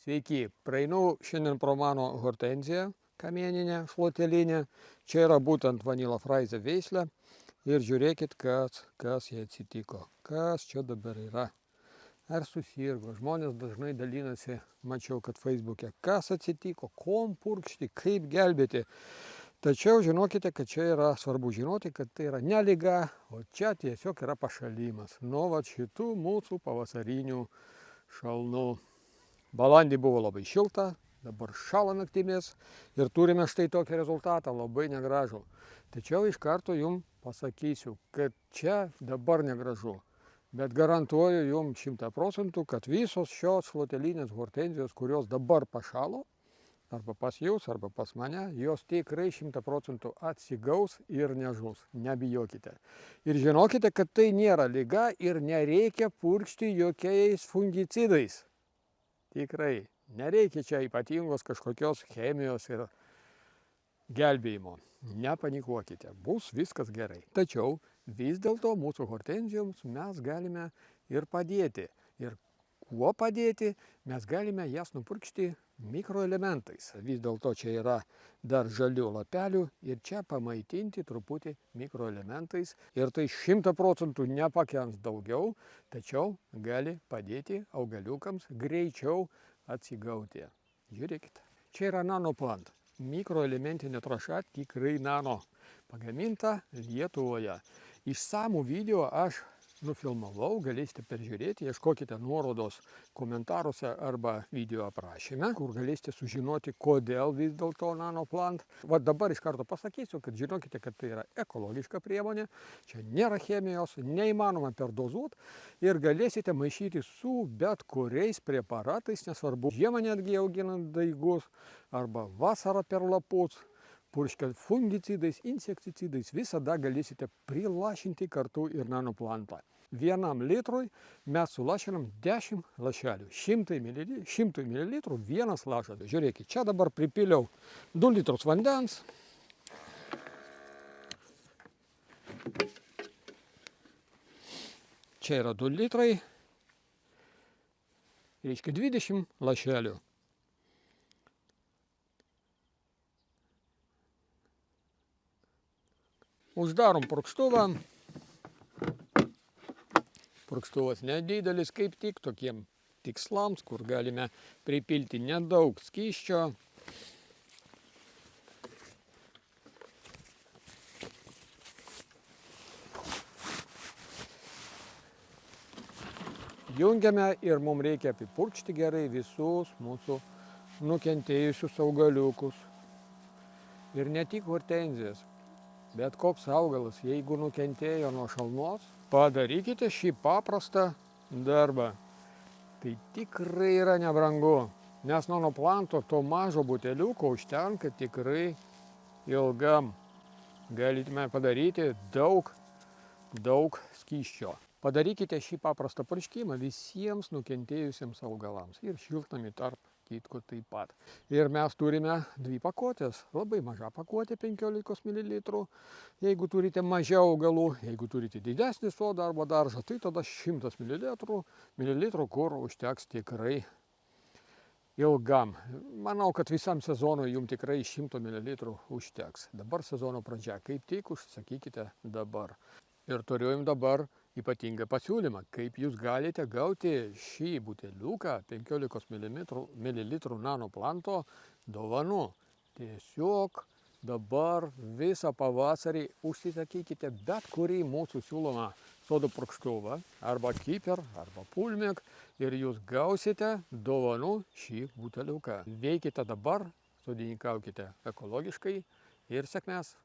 Sveiki, praeinu šiandien pro mano hortenziją kamieninę, šluotelinę. Čia yra būtent Vanilla Fraise veislė. Ir žiūrėkit, kas jai atsitiko. Kas čia dabar yra. Ar susirgo. Žmonės dažnai dalinasi, mačiau, kad Facebook'e. Kas atsitiko, kuom purkšti, kaip gelbėti. Tačiau žinokite, kad čia yra svarbu žinoti, kad tai yra ne liga, o čia tiesiog yra pašalimas nuo šitų mūsų pavasarinių šalnų. Balandį buvo labai šilta, dabar šąla naktimis ir turime štai tokį rezultatą, labai negražų. Tačiau iš karto jums pasakysiu, kad čia dabar negražu. Bet garantuoju jums 100%, kad visos šios šluotelinės hortenzijos, kurios dabar pašalo, arba pas jūs, arba pas mane, jos tikrai 100% atsigaus ir nežus. Nebijokite. Ir žinokite, kad tai nėra liga ir nereikia purkšti jokiais fungicidais. Tikrai. Nereikia čia ypatingos kažkokios chemijos ir gelbėjimo. Nepanikuokite. Bus viskas gerai. Tačiau vis dėlto mūsų hortenzijoms mes galime ir padėti. Ir kuo padėti? Mes galime jas nupurkšti mikroelementais. Vis dėlto čia yra dar žalių lapelių ir čia pamaitinti truputį mikroelementais. Ir tai 100% nepakenks daugiau, tačiau gali padėti augaliukams greičiau atsigauti. Žiūrėkite. Čia yra nanoplant. Mikroelementinė trąša tikrai nano. Pagaminta Lietuvoje. Išsamų video aš nufilmavau, galėsite peržiūrėti, ieškokite nuorodos komentaruose arba video aprašyme, kur galėsite sužinoti, kodėl vis dėlto nanoplant. Va dabar iš karto pasakysiu, kad žinokite, kad tai yra ekologiška priemonė, čia nėra chemijos, neįmanoma perdozuoti ir galėsite maišyti su bet kuriais preparatais, nesvarbu, žiemą netgi auginant daigus arba vasarą per lapus. Purškiant fungicidais, insekticidais, visada galėsite prilašinti kartu ir nanoplantą. Vienam litrui mes sulašinam 10 lašelių. 100 ml vienas lašas. Žiūrėkit, čia dabar pripiliau 2 litrus vandens. Čia yra 2 litrai. Reiškia 20 lašelių. Uždarom purkštuvą. Purkštuvas nedidelis, kaip tik tokiem tikslams, kur galime pripilti nedaug skysčio. Jungiame ir mums reikia apipurkšti gerai visus mūsų nukentėjusius augaliukus. Ir ne tik hortenzijas. Bet koks augalas, jeigu nukentėjo nuo šalnos, padarykite šį paprastą darbą. Tai tikrai yra nebrangu, nes nanoplanto to mažo buteliuko užtenka tikrai ilgam. Galime padaryti daug skysčio. Padarykite šį paprastą purškimą visiems nukentėjusiems augalams ir šiltnamį tarp kitko taip pat. Ir mes turime 2 pakuotės, labai maža pakuotė 15 ml. Jeigu turite mažiau augalų, jeigu turite didesnį sodą arba daržą, tai tada 100 ml, kur užteks tikrai ilgam. Manau, kad visam sezonui jums tikrai 100 ml užteks. Dabar sezono pradžia, kaip tik užsakykite dabar. Ir turiu jums dabar ypatingą pasiūlymą, kaip jūs galite gauti šį buteliuką 15 ml nanoplanto dovanų. Tiesiog dabar visą pavasarį užsisakykite bet kurį mūsų siūlomą sodo purkštuvą, arba Keeper, arba Pulmec, ir jūs gausite dovanų šį buteliuką. Veikite dabar, sodininkaukite ekologiškai ir sėkmės.